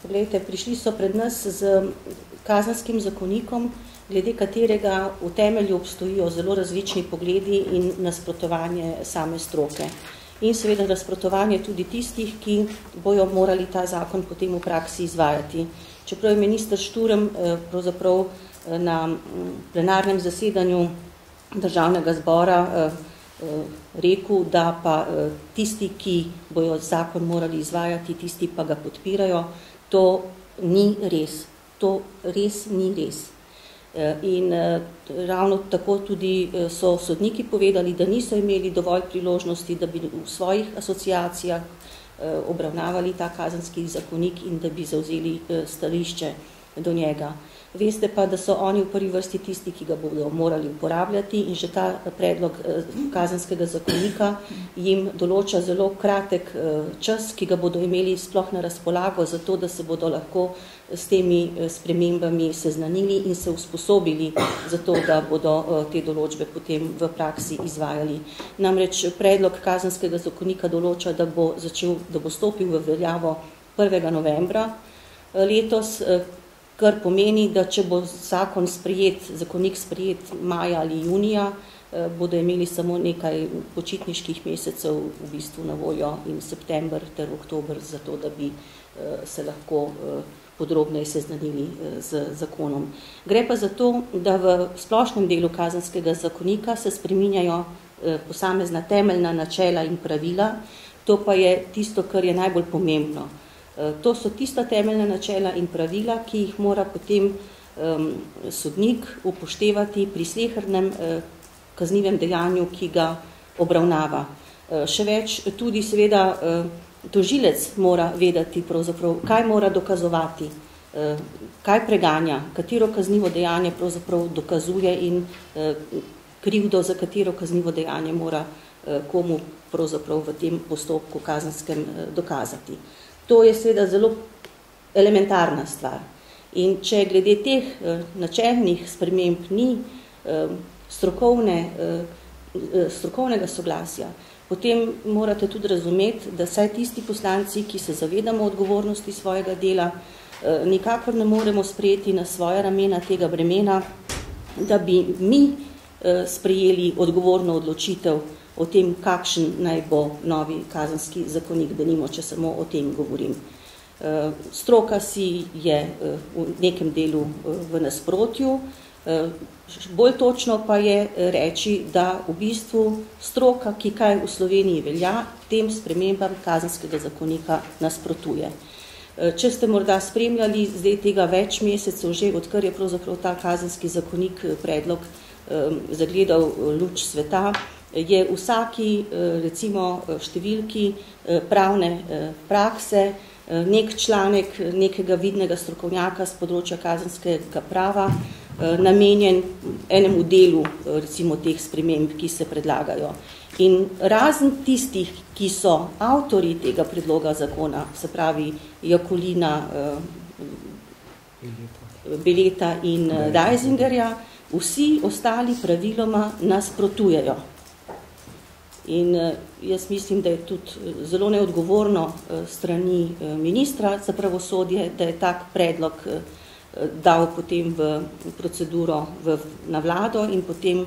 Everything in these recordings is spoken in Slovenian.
Poglejte, prišli so pred nas z kazanskim zakonikom, glede katerega v temelju obstojijo zelo različni pogledi in nasprotovanje same stroke. In seveda nasprotovanje tudi tistih, ki bojo morali ta zakon potem v praksi izvajati. Čeprav je minister Šturm pravzaprav na plenarnem zasedanju Državnega zbora rekel, da pa tisti, ki bojo zakon morali izvajati, tisti pa ga podpirajo, to ni res. To res ni res. In ravno tako tudi so sodniki povedali, da niso imeli dovolj priložnosti, da bi v svojih asociacijah obravnavali ta kazenski zakonik in da bi zavzeli stališče do njega. Veste pa, da so oni v prvi vrsti tisti, ki ga bodo morali uporabljati in že ta predlog kazenskega zakonika jim določa zelo kratek čas, ki ga bodo imeli sploh na razpolago, zato da se bodo lahko s temi spremembami seznanili in se usposobili za to, da bodo te določbe potem v praksi izvajali. Namreč predlog kazenskega zakonika določa, da bo stopil v veljavo 1. novembra letos, kar pomeni, da če bo zakonik sprejet maja ali junija, bodo imeli samo nekaj počitniških mesecev v bistvu na voljo in september ter oktober, zato da bi se lahko podrobneje seznanili z zakonom. Gre pa za to, da v splošnem delu kazenskega zakonika se spreminjajo posamezna temeljna načela in pravila, to pa je tisto, kar je najbolj pomembno. To so tista temeljna načela in pravila, ki jih mora potem sodnik upoštevati pri slehernem kaznivem dejanju, ki ga obravnava. Še več, tudi seveda tožilec mora vedeti pravzaprav, kaj mora dokazovati, kaj preganja, katero kaznivo dejanje pravzaprav dokazuje in krivdo, za katero kaznivo dejanje mora komu pravzaprav v tem postopku kazenskem dokazati. To je seveda zelo elementarna stvar. In če glede teh načelnih sprememb ni strokovnega soglasja, potem morate tudi razumeti, da saj tisti poslanci, ki se zavedamo odgovornosti svojega dela, nikakor ne moremo sprejeti na svoja ramena tega bremena, da bi mi sprejeli odgovorno odločitev o tem, kakšen naj bo novi kazenski zakonik, denimo, če samo o tem govorim. Stroka si je v nekem delu v nasprotju, bolj točno pa je reči, da v bistvu stroka, ki kaj v Sloveniji velja, tem spremembam kazenskega zakonika nasprotuje. Če ste morda spremljali zdaj tega več mesecev že, odkar je pravzaprav ta kazenski zakonik predlog zagledal luč sveta, je vsaki recimo številki pravne prakse nek članek nekega vidnega strokovnjaka z področja kazenskega prava namenjen enemu delu recimo teh sprememb, ki se predlagajo. In razen tistih, ki so avtorji tega predloga zakona, se pravi Jakolina, Beleta in Deisingerja, vsi ostali praviloma nasprotujejo. In jaz mislim, da je tudi zelo neodgovorno strani ministra za pravosodje, da je tak predlog dal potem v proceduro na vlado in potem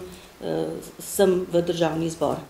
sem v Državni zbor.